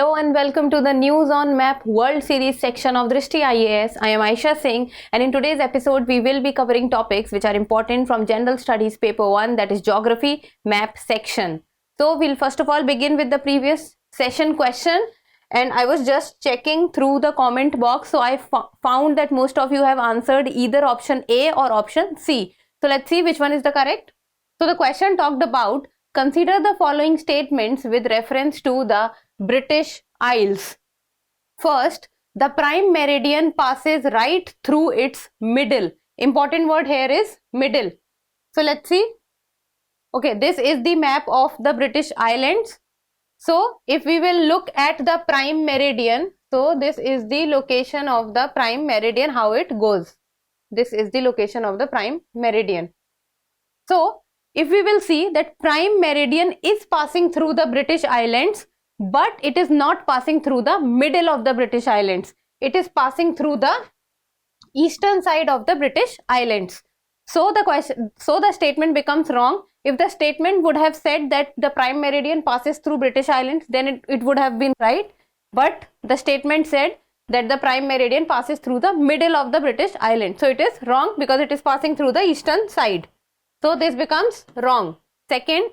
Hello and welcome to the News on Map World Series section of Drishti IAS. I am Aisha Singh, and in today's episode we will be covering topics which are important from General Studies Paper 1, that is Geography Map section. So we'll first of all begin with the previous session question, and I was just checking through the comment box, so I found that most of you have answered either option A or option C. So let's see which one is the correct. So the question talked about, consider the following statements with reference to the British Isles. First, the prime meridian passes right through its middle. Important word here is middle. So let's see. Okay, this is the map of the British Islands. So if we will look at the prime meridian, so this is the location of the prime meridian, how it goes. This is the location of the prime meridian. So if we will see that prime meridian is passing through the British Islands, but it is not passing through the middle of the British Islands. It is passing through the eastern side of the British Islands. So the statement becomes wrong. If the statement would have said that the prime meridian passes through British Islands, then it would have been right. But the statement said that the prime meridian passes through the middle of the British Islands. So it is wrong because it is passing through the eastern side. So this becomes wrong. Second,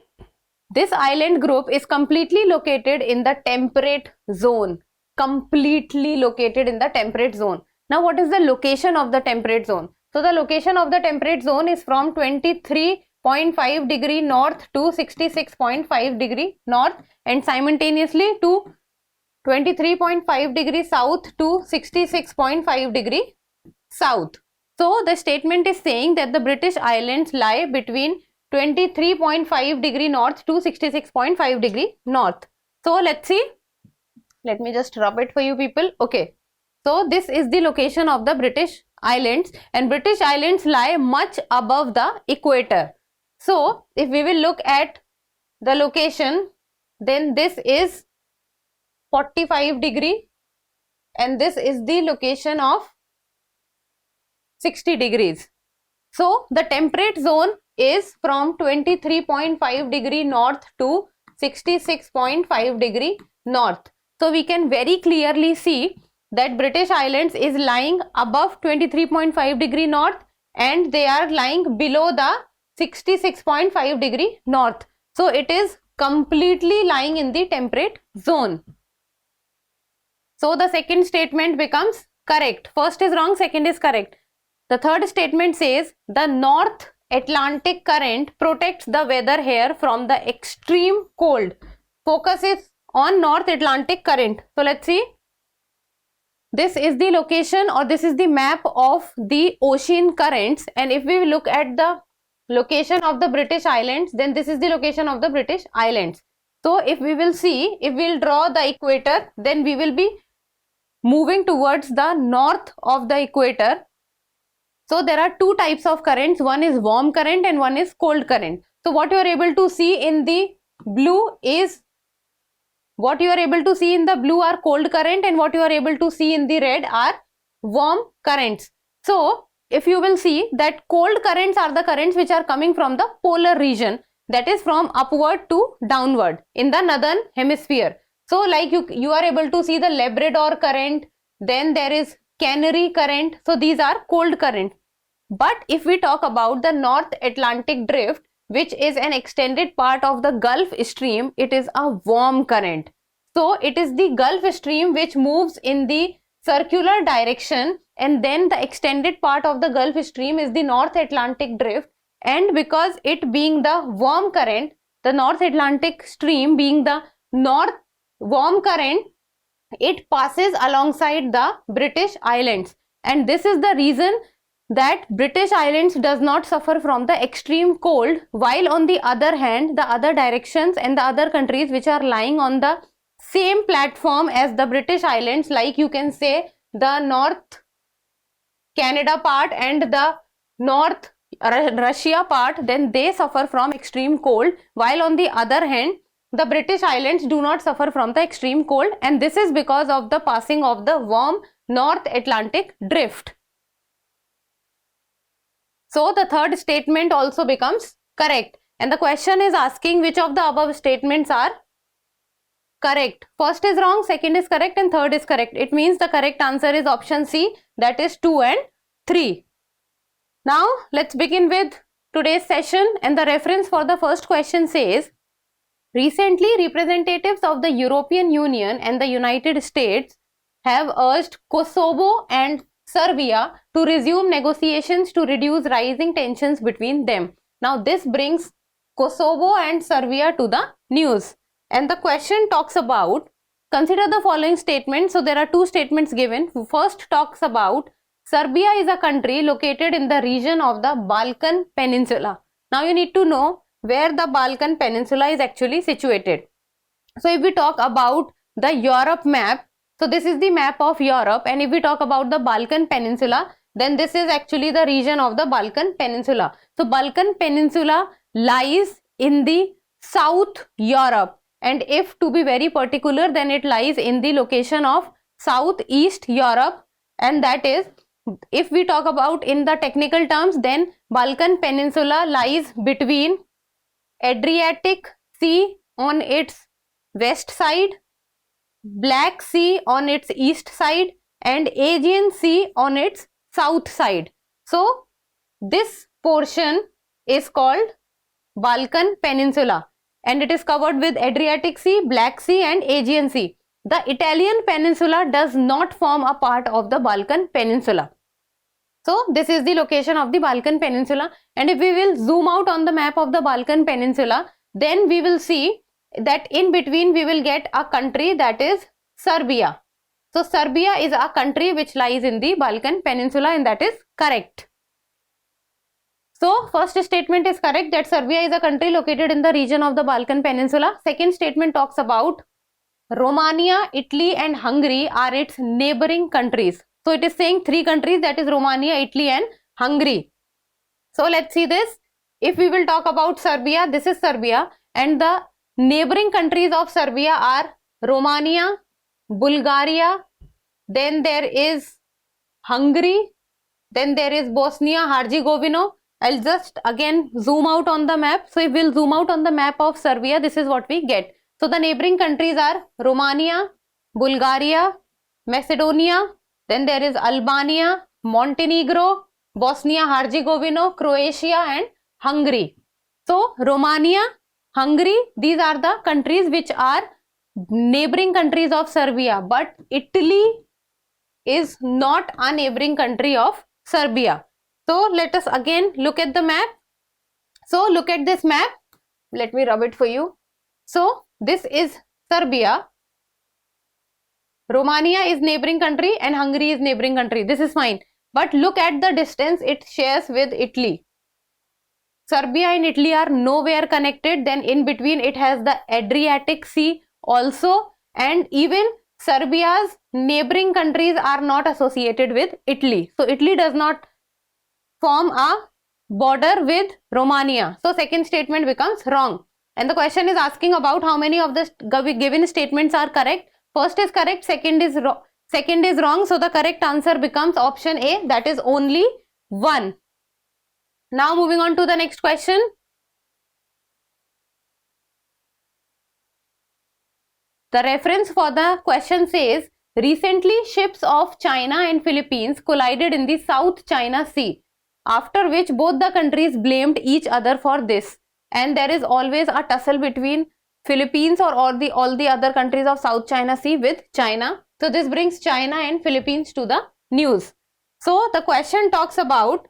this island group is completely located in the temperate zone. Completely located in the temperate zone. Now what is the location of the temperate zone? So the location of the temperate zone is from 23.5 degree north to 66.5 degree north, and simultaneously to 23.5 degree south to 66.5 degree south. So the statement is saying that the British Islands lie between 23.5 degree north to 66.5 degree north. So let's see. Let me just rub it for you people. Okay. So this is the location of the British Islands, and British Islands lie much above the equator. So if we will look at the location, then this is 45 degree and this is the location of 60 degrees. So the temperate zone is from 23.5 degree north to 66.5 degree north. So we can very clearly see that British Islands is lying above 23.5 degree north and they are lying below the 66.5 degree north. So it is completely lying in the temperate zone. So the second statement becomes correct. First is wrong, second is correct. The third statement says the North Atlantic current protects the weather here from the extreme cold. Focus is on North Atlantic current. So let's see. This is the location, or this is the map of the ocean currents, and if we look at the location of the British Islands, then this is the location of the British Islands. So if we will see, if we will draw the equator, then we will be moving towards the north of the equator. So there are two types of currents, one is warm current and one is cold current. So what you are able to see in the blue is, what you are able to see in the blue are cold current, and what you are able to see in the red are warm currents. So if you will see that cold currents are the currents which are coming from the polar region, that is from upward to downward in the northern hemisphere. So like you are able to see the Labrador current, then there is Canary current. So these are cold current. But if we talk about the North Atlantic drift, which is an extended part of the Gulf Stream, it is a warm current. So it is the Gulf Stream which moves in the circular direction, and then the extended part of the Gulf Stream is the North Atlantic drift. And because it being the warm current, the North Atlantic stream being the north warm current, it passes alongside the British Islands, and this is the reason that British Islands does not suffer from the extreme cold, while on the other hand the other directions and the other countries which are lying on the same platform as the British Islands, like you can say the North Canada part and the North Russia part, then they suffer from extreme cold, while on the other hand the British Islands do not suffer from the extreme cold, and this is because of the passing of the warm North Atlantic drift. So the third statement also becomes correct, and the question is asking which of the above statements are correct. First is wrong, second is correct, and third is correct. It means the correct answer is option C, that is 2 and 3. Now let's begin with today's session, and the reference for the first question says, recently representatives of the European Union and the United States have urged Kosovo and Serbia to resume negotiations to reduce rising tensions between them. Now this brings Kosovo and Serbia to the news. And the question talks about, consider the following statement. So there are two statements given. First talks about Serbia is a country located in the region of the Balkan Peninsula. Now you need to know where the Balkan Peninsula is actually situated. So if we talk about the Europe map, so this is the map of Europe, and if we talk about the Balkan Peninsula, then this is actually the region of the Balkan Peninsula. So Balkan Peninsula lies in the South Europe. And if to be very particular, then it lies in the location of Southeast Europe, and that is, if we talk about in the technical terms, then Balkan Peninsula lies between Adriatic Sea on its west side, Black Sea on its east side, and Aegean Sea on its south side. So this portion is called Balkan Peninsula, and it is covered with Adriatic Sea, Black Sea, and Aegean Sea. The Italian peninsula does not form a part of the Balkan Peninsula. So this is the location of the Balkan Peninsula, and if we will zoom out on the map of the Balkan Peninsula, then we will see that in between we will get a country, that is Serbia. So Serbia is a country which lies in the Balkan Peninsula, and that is correct. So first statement is correct, that Serbia is a country located in the region of the Balkan Peninsula. Second statement talks about Romania, Italy, and Hungary are its neighboring countries. So it is saying three countries, that is Romania, Italy, and Hungary. So let's see this. If we will talk about Serbia, this is Serbia, and the neighboring countries of Serbia are Romania, Bulgaria, then there is Hungary, then there is Bosnia-Herzegovina. I'll just again zoom out on the map. So if we'll zoom out on the map of Serbia, this is what we get. So the neighboring countries are Romania, Bulgaria, Macedonia, then there is Albania, Montenegro, Bosnia-Herzegovina, Croatia, and Hungary. So Romania, Hungary, these are the countries which are neighboring countries of Serbia, but Italy is not a neighboring country of Serbia. So let us again look at the map. So look at this map. Let me rub it for you. So this is Serbia. Romania is neighboring country and Hungary is neighboring country. This is fine. But look at the distance it shares with Italy. Serbia and Italy are nowhere connected. Then in between it has the Adriatic Sea also, and even Serbia's neighboring countries are not associated with Italy. So Italy does not form a border with Romania. So second statement becomes wrong. And the question is asking about how many of the given statements are correct. First is correct, second is wrong. So the correct answer becomes option A, that is only 1. Now moving on to the next question. The reference for the question says, recently ships of China and Philippines collided in the South China Sea, after which both the countries blamed each other for this. And there is always a tussle between Philippines or all the other countries of South China Sea with China. So this brings China and Philippines to the news. So the question talks about,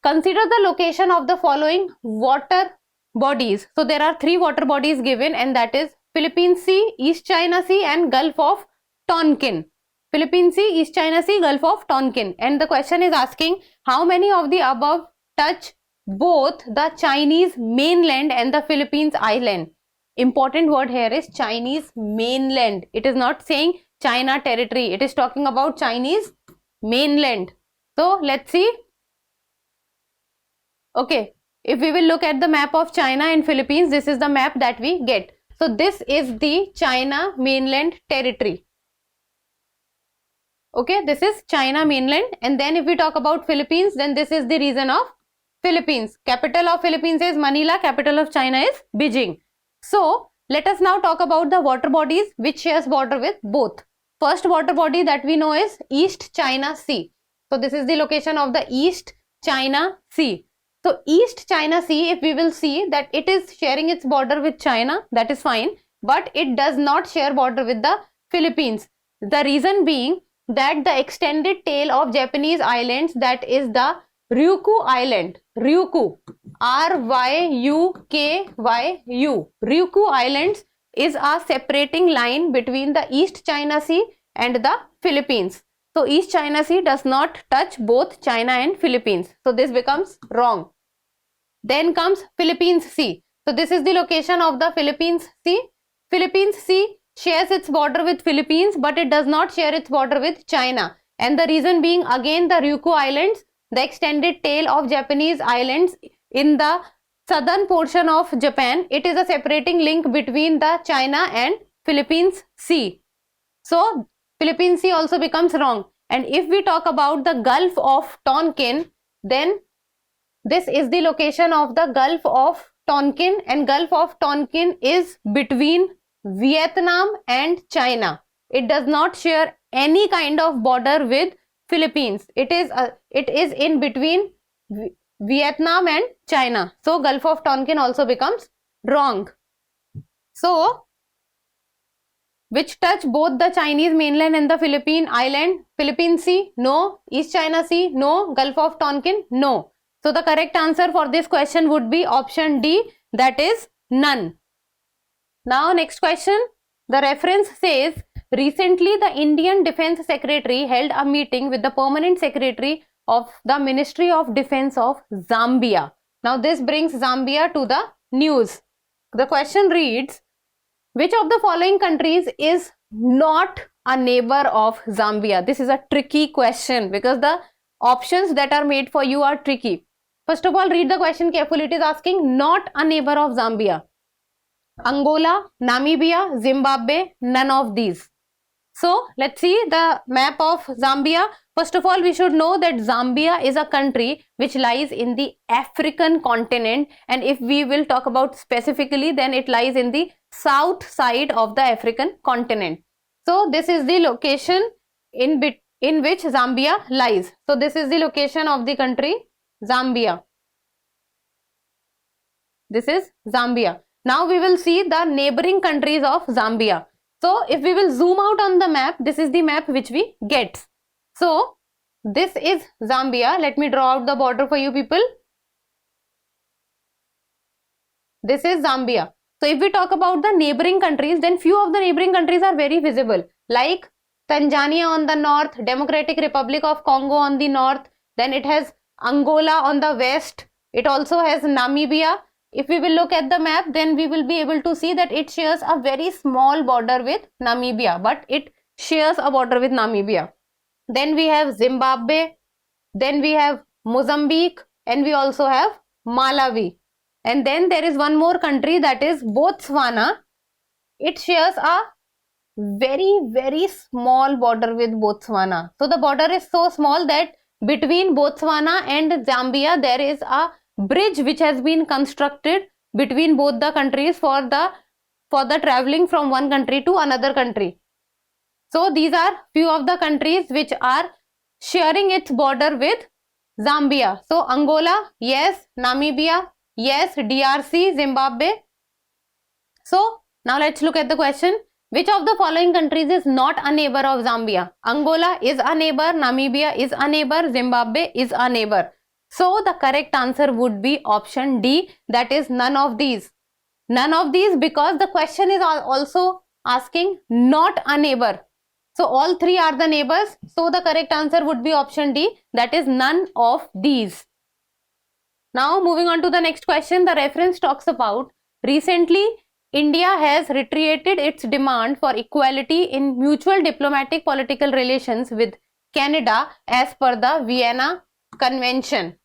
consider the location of the following water bodies. So there are 3 water bodies given, and that is Philippine Sea, East China Sea, and Gulf of Tonkin. Philippine Sea, East China Sea, Gulf of Tonkin. And the question is asking how many of the above touch both the Chinese mainland and the Philippines island. Important word here is Chinese mainland. It is not saying China territory. It is talking about Chinese mainland. So let's see. Okay, if we will look at the map of China and Philippines, this is the map that we get. So this is the China mainland territory. Okay, this is China mainland, and then if we talk about Philippines, then this is the region of Philippines. Capital of Philippines is Manila, capital of China is Beijing. So let us now talk about the water bodies which shares border with both. First water body that we know is East China Sea. So this is the location of the East China Sea. So East China Sea, if we will see that it is sharing its border with China, that is fine, but it does not share border with the Philippines. The reason being that the extended tail of Japanese islands, that is the Ryukyu Island, Ryukyu, R-Y-U-K-Y-U, Ryukyu Islands is a separating line between the East China Sea and the Philippines. So East China Sea does not touch both China and Philippines. So this becomes wrong. Then comes Philippines Sea. So this is the location of the Philippines Sea. Philippines Sea shares its border with Philippines, but it does not share its border with China. And the reason being again the Ryukyu Islands, the extended tail of Japanese islands in the southern portion of Japan. It is a separating link between the China and Philippines Sea. So Philippines Sea also becomes wrong. And if we talk about the Gulf of Tonkin, then this is the location of the Gulf of Tonkin, and Gulf of Tonkin is between Vietnam and China. It does not share any kind of border with Philippines. It is in between Vietnam and China. So Gulf of Tonkin also becomes wrong. So which touch both the Chinese mainland and the Philippine island? Philippine Sea? No. East China Sea? No. Gulf of Tonkin? No. So the correct answer for this question would be option D, that is none. Now next question. The reference says, recently the Indian Defence Secretary held a meeting with the Permanent Secretary of the Ministry of Defence of Zambia. Now this brings Zambia to the news. The question reads, which of the following countries is not a neighbor of Zambia? This is a tricky question because the options that are made for you are tricky. First of all, read the question carefully. It is asking not a neighbor of Zambia. Angola, Namibia, Zimbabwe, none of these. So let's see the map of Zambia. First of all, we should know that Zambia is a country which lies in the African continent, and if we will talk about specifically, then it lies in the south side of the African continent. So this is the location in which Zambia lies. So this is the location of the country Zambia. This is Zambia. Now we will see the neighboring countries of Zambia. So if we will zoom out on the map, this is the map which we get. So this is Zambia. Let me draw out the border for you people. This is Zambia. So if we talk about the neighboring countries, then few of the neighboring countries are very visible, like Tanzania on the north, Democratic Republic of Congo on the north, then it has Angola on the west, it also has Namibia. If we will look at the map, then we will be able to see that it shares a very small border with Namibia, but it shares a border with Namibia. Then we have Zimbabwe, then we have Mozambique, and we also have Malawi. And then there is one more country, that is Botswana. It shares a very, very small border with Botswana. So the border is so small that between Botswana and Zambia, there is a bridge which has been constructed between both the countries for the traveling from one country to another country. So these are few of the countries which are sharing its border with Zambia. So Angola, yes. Namibia, yes. DRC, Zimbabwe. So now let's look at the question. Which of the following countries is not a neighbor of Zambia? Angola is a neighbor, Namibia is a neighbor, Zimbabwe is a neighbor. So the correct answer would be option D, that is none of these. None of these, because the question is also asking not a neighbor. So all three are the neighbors. So the correct answer would be option D, that is none of these. Now moving on to the next question, the reference talks about recently India has reiterated its demand for equality in mutual diplomatic political relations with Canada as per the Vienna Convention.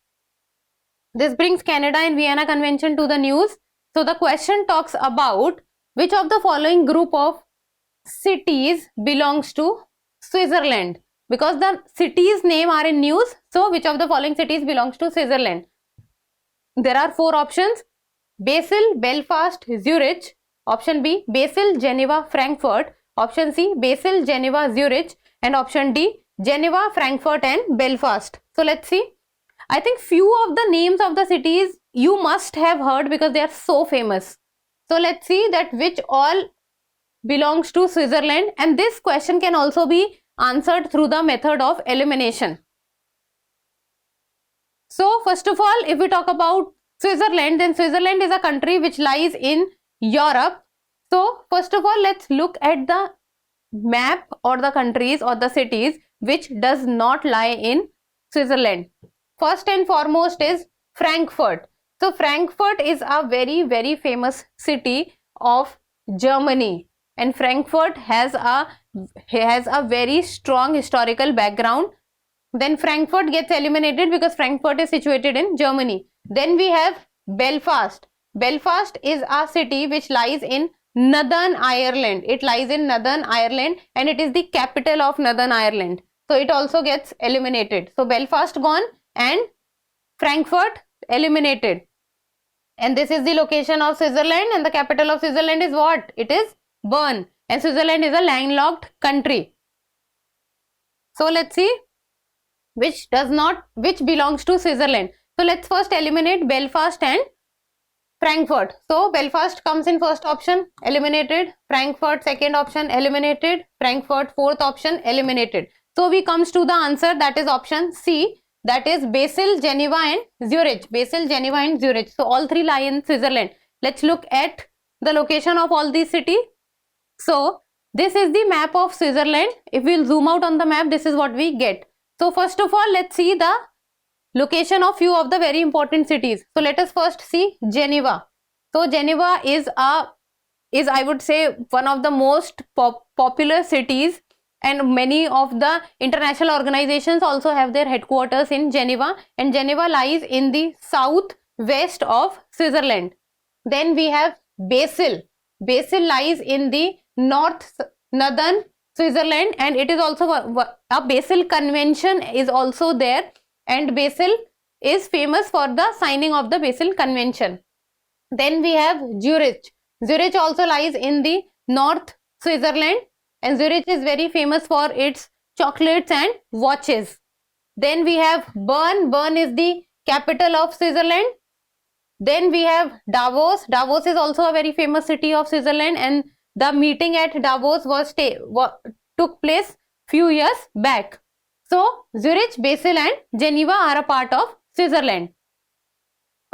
This brings Canada and Vienna Convention to the news. So the question talks about which of the following group of cities belongs to Switzerland, because the cities name are in news. So which of the following cities belongs to Switzerland? There are four options: Basel, Belfast, Zurich, Option B, Basel, Geneva, Frankfurt. Option C, Basel, Geneva, Zurich. And option D, Geneva, Frankfurt and Belfast. So let's see. I think few of the names of the cities you must have heard because they are so famous. So let's see that which all belongs to Switzerland, and this question can also be answered through the method of elimination. So first of all, if we talk about Switzerland, then Switzerland is a country which lies in Europe. So first of all, let's look at the map or the countries or the cities which does not lie in Switzerland. First and foremost is Frankfurt. So Frankfurt is a very famous city of Germany, and Frankfurt has a very strong historical background. Then Frankfurt gets eliminated because Frankfurt is situated in Germany. Then we have Belfast. Belfast is a city which lies in Northern Ireland. It lies in Northern Ireland and it is the capital of Northern Ireland. So it also gets eliminated. So Belfast gone and Frankfurt eliminated. And this is the location of Switzerland, and the capital of Switzerland is what? It is Bern. And Switzerland is a landlocked country. So let's see which belongs to Switzerland. So let's first eliminate Belfast and Frankfurt. So Belfast comes in first option, eliminated. Frankfurt second option, eliminated. Frankfurt fourth option, eliminated. So we comes to the answer, that is option C, that is Basel, Geneva and Zurich. Basel, Geneva and Zurich. So all three lie in Switzerland. Let's look at the location of all these cities. So this is the map of Switzerland. If we'll zoom out on the map, this is what we get. So first of all, let's see the location of few of the very important cities. So let us first see Geneva. So Geneva is I would say one of the most popular cities, and many of the international organizations also have their headquarters in Geneva, and Geneva lies in the southwest of Switzerland. Then we have Basel. Basel lies in the northern Switzerland, and it is also a Basel Convention is also there, and Basel is famous for the signing of the Basel Convention. Then we have Zurich. Zurich also lies in the north Switzerland, and Zurich is very famous for its chocolates and watches. Then we have Bern. Bern is the capital of Switzerland. Then we have Davos. Davos is also a very famous city of Switzerland, and the meeting at Davos took place few years back. So Zurich, Basel and Geneva are a part of Switzerland,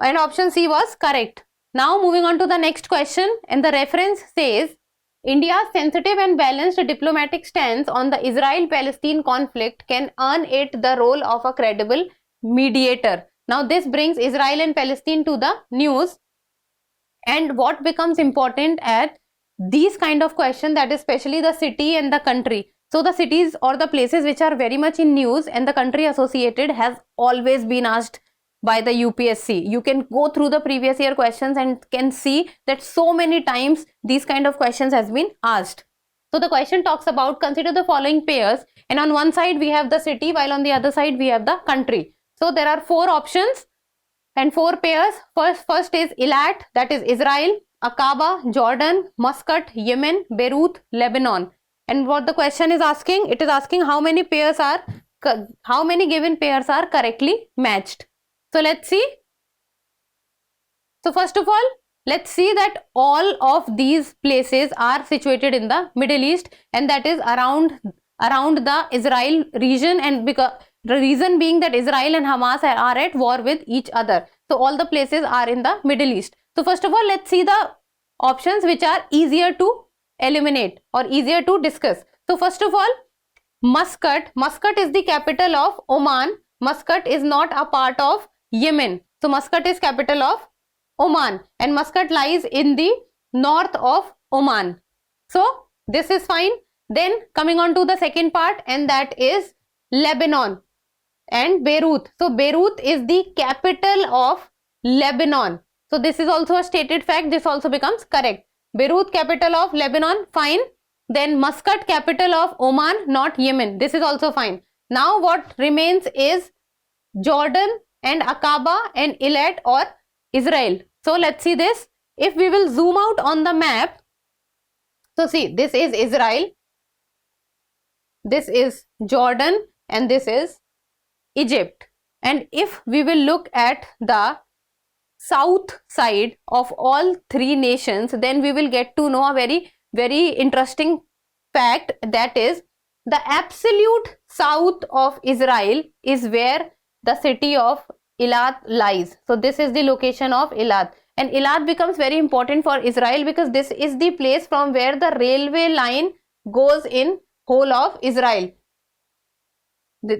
and option C was correct. Now moving on to the next question, and the reference says India's sensitive and balanced diplomatic stance on the Israel-Palestine conflict can earn it the role of a credible mediator. Now this brings Israel and Palestine to the news, and what becomes important at these kind of questions, that is especially the city and the country. So the cities or the places which are very much in news and the country associated has always been asked by the UPSC. You can go through the previous year questions and can see that so many times these kind of questions has been asked. So the question talks about, consider the following pairs, and on one side we have the city while on the other side we have the country. So there are 4 options and 4 pairs. First is Eilat, that is Israel, Aqaba, Jordan, Muscat, Yemen, Beirut, Lebanon. And what the question is asking, it is asking how many given pairs are correctly matched. So let's see. So first of all, let's see that all of these places are situated in the Middle East, and that is around the Israel region, and because the reason being that Israel and Hamas are at war with each other. So all the places are in the Middle East. So first of all, let's see the options which are easier to eliminate or easier to discuss. So first of all, Muscat. Muscat is the capital of Oman. Muscat is not a part of Yemen. So Muscat is capital of Oman, and Muscat lies in the north of Oman. So this is fine. Then coming on to the second part, and that is Lebanon and Beirut. So Beirut is the capital of Lebanon. So this is also a stated fact. This also becomes correct. Beirut, capital of Lebanon, fine. Then Muscat, capital of Oman, not Yemen. This is also fine. Now what remains is Jordan and Aqaba and Eilat or Israel. So let's see this. if we will zoom out on the map, so see, this is Israel, this is Jordan, and this is Egypt. And if we will look at the south side of all three nations, then we will get to know a very interesting fact, that is the absolute south of Israel is where the city of Eilat lies. So this is the location of Eilat, and Eilat becomes very important for Israel because this is the place from where the railway line goes in whole of Israel.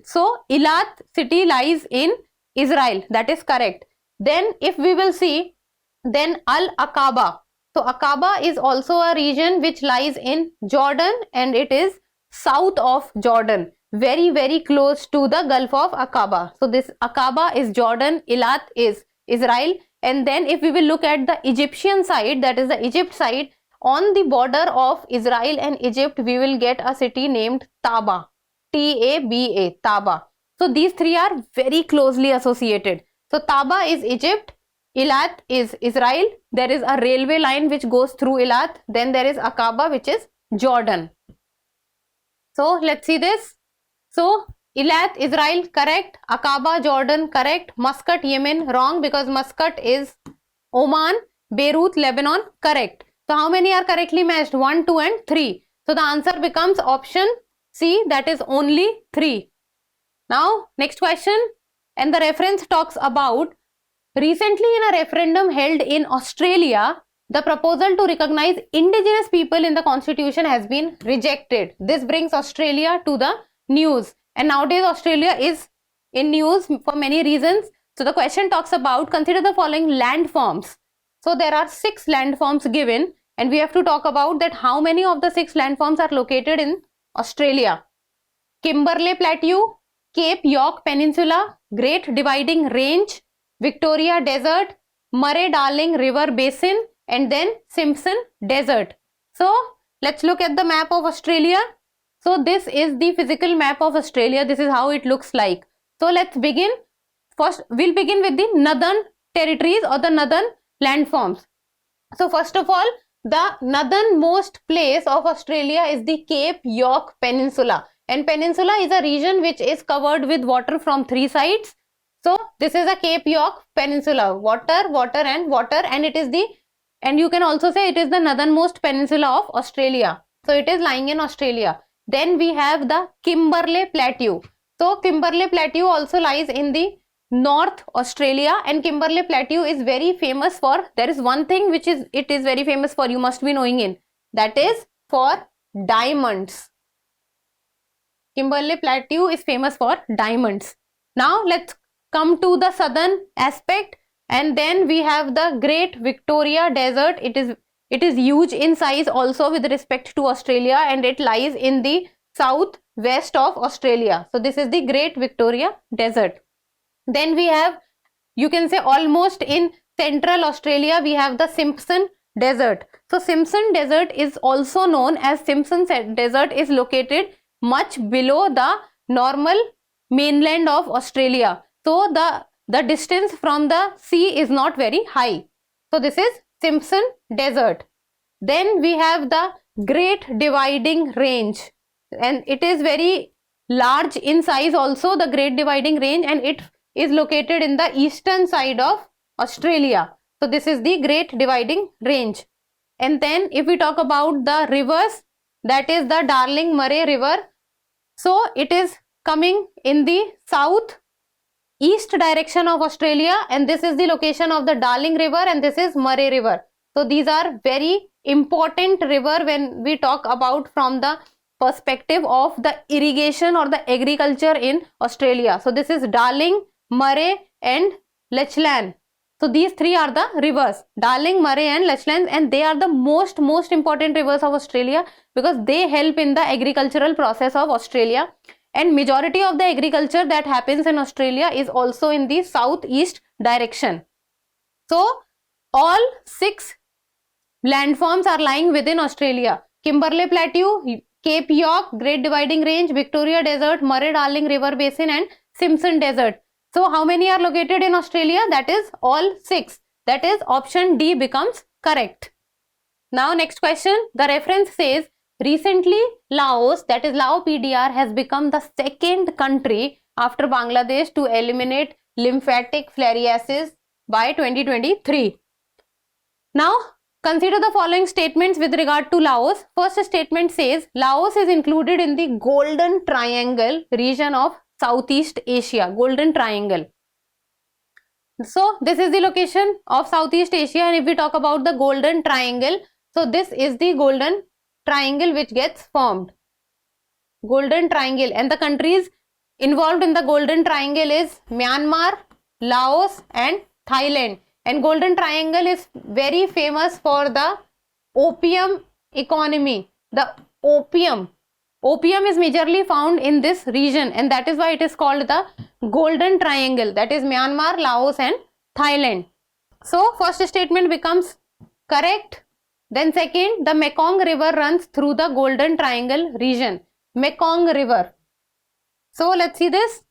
So Eilat city lies in Israel, that is correct. Then if we will see, then Al-Aqaba. So Aqaba is also a region which lies in Jordan, and it is south of Jordan, very close to the Gulf of Aqaba. So this Aqaba is Jordan, Eilat is Israel. And then if we will look at the Egyptian side, that is the Egypt side, on the border of Israel and Egypt, we will get a city named Taba, T-A-B-A, Taba. So these three are very closely associated. So Taba is Egypt, Eilat is Israel, there is a railway line which goes through Eilat, then there is Aqaba which is Jordan. So let's see this. So Eilat, Israel, correct. Aqaba, Jordan, correct. Muscat, Yemen, wrong, because Muscat is Oman. Beirut, Lebanon, correct. So how many are correctly matched? 1, 2 and 3. So the answer becomes option C, that is only 3. Now next question, and the reference talks about recently in a referendum held in Australia, the proposal to recognize indigenous people in the constitution has been rejected. This brings Australia to the news, and nowadays Australia is in news for many reasons. So the question talks about, consider the following landforms. So there are 6 landforms given, and we have to talk about that how many of the 6 landforms are located in Australia. Kimberley Plateau, Cape York Peninsula, Great Dividing Range, Victoria Desert, Murray-Darling River Basin, and then Simpson Desert. So let's look at the map of Australia. So this is the physical map of Australia. This is how it looks like. So let's begin. First, we'll begin with the northern territories or the northern landforms. So first of all, the northernmost place of Australia is the Cape York Peninsula. And peninsula is a region which is covered with water from 3 sides. So this is a Cape York Peninsula, water, water and water, and it is the, and you can also say it is the northernmost peninsula of Australia. So it is lying in Australia. Then we have the Kimberley Plateau. So Kimberley Plateau also lies in the North Australia, and Kimberley Plateau is very famous for, there is one thing which is, it is very famous for, you must be knowing in, that is for diamonds. Kimberley Plateau is famous for diamonds. Now let's come to the southern aspect, and then we have the Great Victoria Desert. It is huge in size also with respect to Australia, and it lies in the southwest of Australia. So this is the Great Victoria Desert. Then we have, you can say almost in central Australia, we have the Simpson Desert. So Simpson Desert is also known as Simpson Desert, is located much below the normal mainland of Australia. So the distance from the sea is not very high. So this is Simpson Desert. Then we have the Great Dividing Range, and it is very large in size also, the Great Dividing Range, and it is located in the eastern side of Australia. So this is the Great Dividing Range. And then if we talk about the rivers, that is the Darling Murray River. So it is coming in the south east direction of Australia, and this is the location of the Darling River, and this is Murray River. So these are very important river when we talk about from the perspective of the irrigation or the agriculture in Australia. So this is Darling, Murray and Lachlan. So these three are the rivers, Darling, Murray and Lachlan, and they are the most important rivers of Australia because they help in the agricultural process of Australia. And majority of the agriculture that happens in Australia is also in the southeast direction. So all 6 landforms are lying within Australia: Kimberley Plateau, Cape York, Great Dividing Range, Victoria Desert, Murray-Darling River Basin and Simpson Desert. So how many are located in Australia? That is all 6. That is option D becomes Correct. Now next question, the reference says recently Laos, that is Lao PDR, has become the second country after Bangladesh to eliminate lymphatic filariasis by 2023. Now consider the following statements with regard to Laos. First statement says Laos is included in the Golden Triangle region of Southeast Asia. Golden Triangle. So this is the location of Southeast Asia, and if we talk about the Golden Triangle, so this is the Golden Triangle which gets formed. Golden Triangle, and the countries involved in the Golden Triangle is Myanmar, Laos and Thailand. And Golden Triangle is very famous for the opium economy. The opium is majorly found in this region, and that is why it is called the Golden Triangle, that is Myanmar, Laos and Thailand. So first statement becomes correct. Then second, the Mekong River runs through the Golden Triangle region. Mekong River. So let's see this.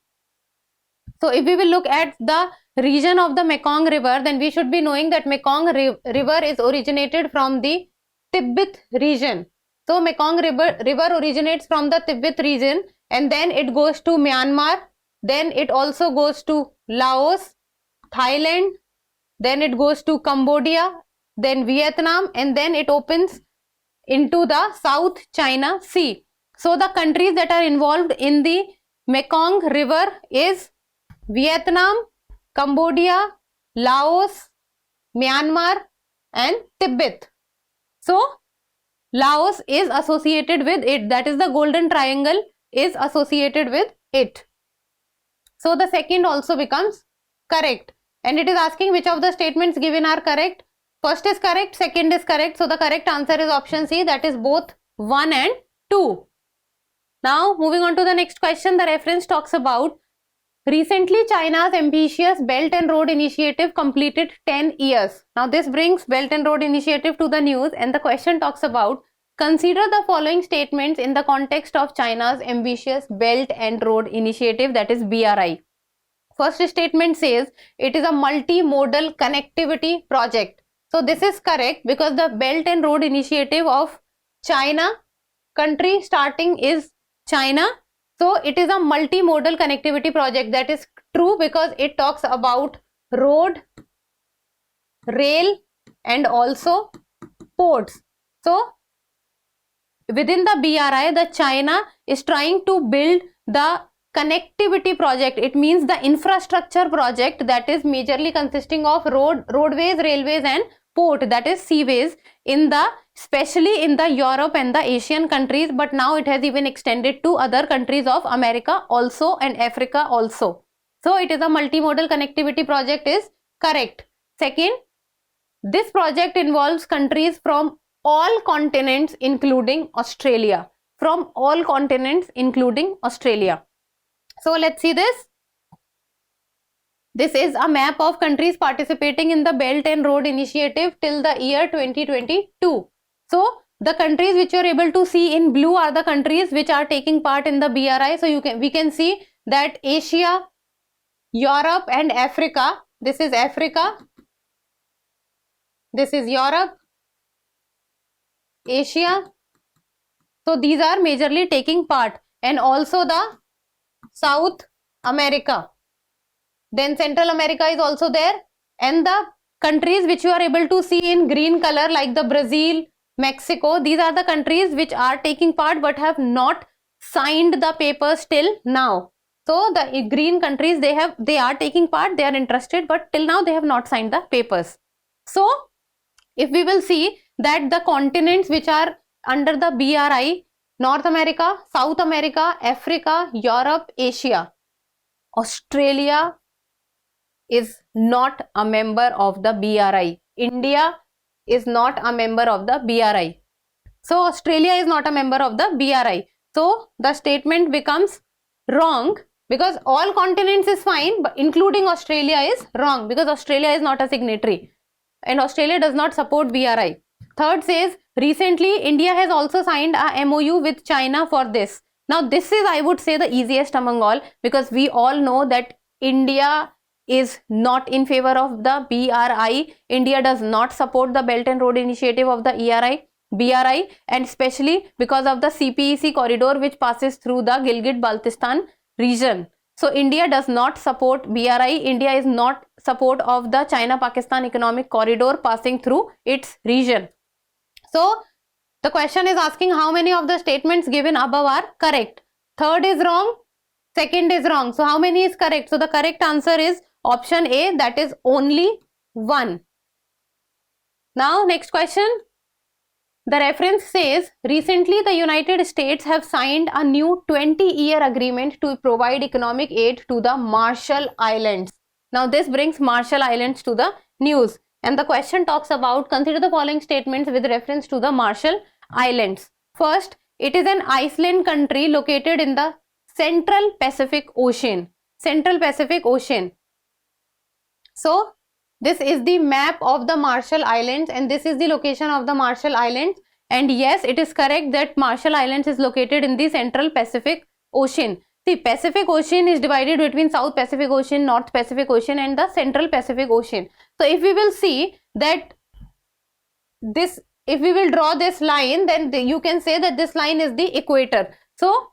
So if we will look at the region of the Mekong River, then we should be knowing that Mekong River is originated from the Tibet region. So Mekong River originates from the Tibet region, and then it goes to Myanmar, then it also goes to Laos, Thailand, then it goes to Cambodia, then Vietnam, and then it opens into the South China Sea. So the countries that are involved in the Mekong River is Vietnam, Cambodia, Laos, Myanmar and Tibet. So Laos is associated with it, that is the Golden Triangle is associated with it. So the second also becomes correct, and it is asking which of the statements given are correct. First is correct, second is correct. So the correct answer is option C, that is both 1 and 2. Now moving on to the next question, the reference talks about recently China's ambitious Belt and Road Initiative completed 10 years. Now this brings Belt and Road Initiative to the news, and the question talks about consider the following statements in the context of China's ambitious Belt and Road Initiative, that is BRI. First statement says it is a multimodal connectivity project. So this is correct because the Belt and Road Initiative of China, country starting is China. So it is a multimodal connectivity project. That is true because it talks about road, rail and also ports. So within the BRI, the China is trying to build the connectivity project. It means the infrastructure project that is majorly consisting of roadways, railways and port, that is seaways, in the especially in the Europe and the Asian countries, but now it has even extended to other countries of America also and Africa also. So it is a multimodal connectivity project is correct. Second, this project involves countries from all continents including Australia. From all continents including Australia. So let's see this. This is a map of countries participating in the Belt and Road Initiative till the year 2022. So the countries which you are able to see in blue are the countries which are taking part in the BRI. So we can see that Asia, Europe and Africa. This is Africa. This is Europe, Asia. So these are majorly taking part, and also the South America. Then Central America is also there, and the countries which you are able to see in green color like the Brazil, Mexico, these are the countries which are taking part but have not signed the papers till now. So the green countries, they are taking part, they are interested, but till now they have not signed the papers. So if we will see that the continents which are under the BRI, North America, South America, Africa, Europe, Asia, Australia is not a member of the BRI. India is not a member of the BRI. So Australia is not a member of the BRI. So the statement becomes wrong because all continents is fine, but including Australia is wrong because Australia is not a signatory and Australia does not support BRI. Third says recently India has also signed a MOU with China for this. Now this is, I would say, the easiest among all because we all know that India is not in favor of the BRI. India does not support the Belt and Road Initiative of the BRI, and especially because of the CPEC corridor which passes through the Gilgit-Baltistan region. So India does not support BRI. India is not support of the China-Pakistan economic corridor passing through its region. So the question is asking how many of the statements given above are correct. Third is wrong, second is wrong. So how many is correct? So the correct answer is option A, that is only 1. Now next question. The reference says, recently the United States have signed a new 20-year agreement to provide economic aid to the Marshall Islands. Now this brings Marshall Islands to the news. And the question talks about, consider the following statements with reference to the Marshall Islands. First, it is an island country located in the Central Pacific Ocean. Central Pacific Ocean. So this is the map of the Marshall Islands and this is the location of the Marshall Islands, and yes, it is correct that Marshall Islands is located in the Central Pacific Ocean. The Pacific Ocean is divided between South Pacific Ocean, North Pacific Ocean and the Central Pacific Ocean. So if we will see that this, if we will draw this line, then you can say that this line is the equator. So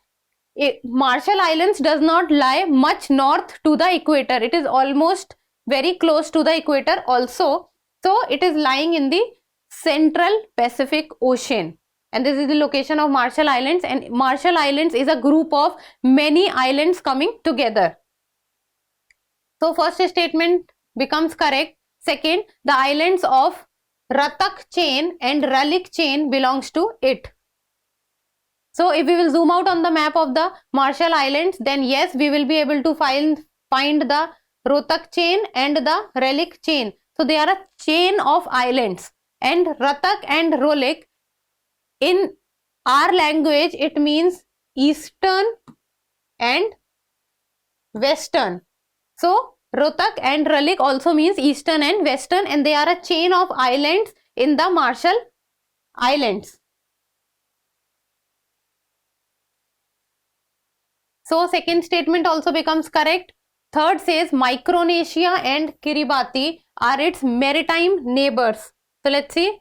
Marshall Islands does not lie much north to the equator. It is almost very close to the equator also. So it is lying in the Central Pacific Ocean, and this is the location of Marshall Islands, and Marshall Islands is a group of many islands coming together. So first statement becomes correct. Second, the islands of Ratak chain and Ralik chain belongs to it. So if we will zoom out on the map of the Marshall Islands, then yes, we will be able to find the Rohtak chain and the Ralik chain. So they are a chain of islands, and Ratak and Rolik, in our language it means eastern and western. So Rohtak and Ralik also means eastern and western, and they are a chain of islands in the Marshall Islands. So second statement also becomes correct. Third says Micronesia and Kiribati are its maritime neighbors. So let's see.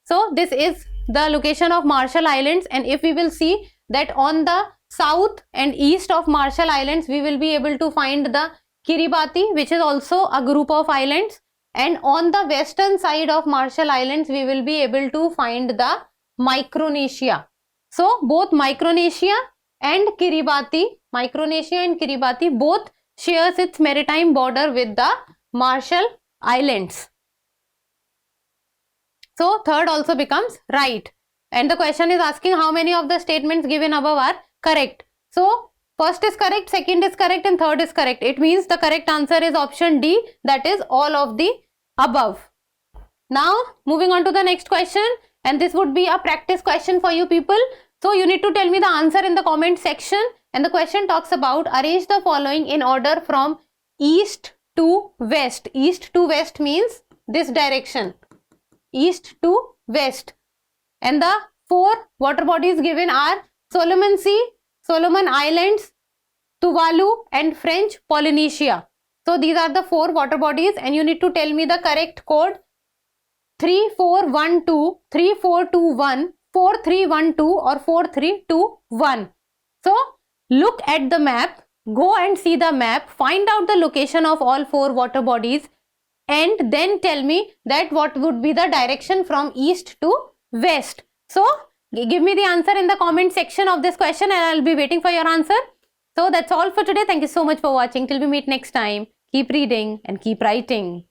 So this is the location of Marshall Islands, and if we will see that on the south and east of Marshall Islands, we will be able to find the Kiribati, which is also a group of islands, and on the western side of Marshall Islands, we will be able to find the Micronesia. So both Micronesia and Kiribati both shares its maritime border with the Marshall Islands. So third also becomes right, and the question is asking how many of the statements given above are correct. So first is correct, second is correct and third is correct. It means the correct answer is option D, that is all of the above. Now moving on to the next question, and this would be a practice question for you people. So you need to tell me the answer in the comment section, and the question talks about arrange the following in order from east to west. East to west means this direction, east to west, and the four water bodies given are Solomon Sea, Solomon Islands, Tuvalu and French Polynesia. So these are the four water bodies, and you need to tell me the correct code 3412, 3421, 4312 or 4321. So look at the map, go and see the map, find out the location of all four water bodies, and then tell me that what would be the direction from east to west. So give me the answer in the comment section of this question, and I'll be waiting for your answer. So that's all for today. Thank you so much for watching. Till we meet next time, keep reading and keep writing.